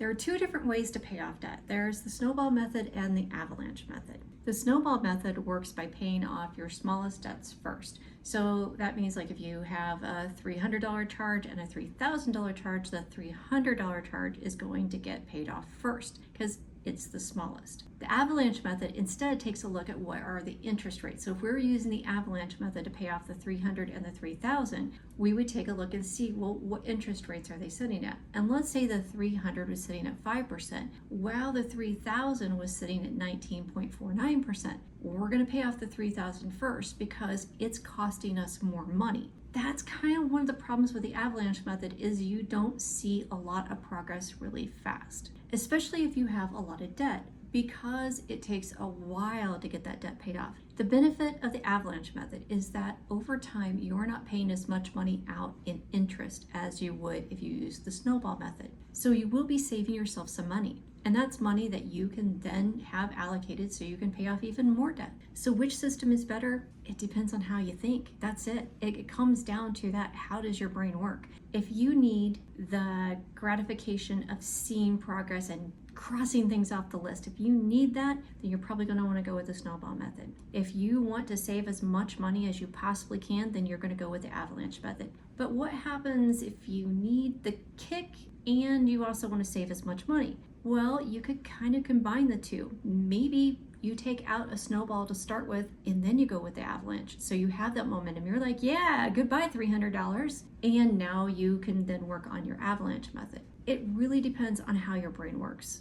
There are two different ways to pay off debt. There's the snowball method and the avalanche method. The snowball method works by paying off your smallest debts first. So that means like if you have a $300 charge and a $3,000 charge, the $300 charge is going to get paid off first because it's the smallest. The avalanche method instead takes a look at what are the interest rates. So if we're using the avalanche method to pay off the 300 and the 3,000, we would take a look and see, well, what interest rates are they sitting at? And let's say the 300 was sitting at 5%, while the 3,000 was sitting at 19.49%. We're going to pay off the 3,000 first because it's costing us more money. That's kind of one of the problems with the avalanche method is you don't see a lot of progress really fast, especially if you have a lot of debt, because it takes a while to get that debt paid off. The benefit of the avalanche method is that over time, you're not paying as much money out in interest as you would if you use the snowball method. So you will be saving yourself some money. And that's money that you can then have allocated so you can pay off even more debt. So which system is better? It depends on how you think. That's it. It comes down to that. How does your brain work? If you need the gratification of seeing progress and crossing things off the list, if you need that, then you're probably going to want to go with the snowball method. If you want to save as much money as you possibly can, then you're going to go with the avalanche method. But what happens if you need the kick and you also want to save as much money? Well, you could kind of combine the two. Maybe you take out a snowball to start with and then you go with the avalanche. So you have that momentum. You're like, yeah, goodbye $300. And now you can then work on your avalanche method. It really depends on how your brain works.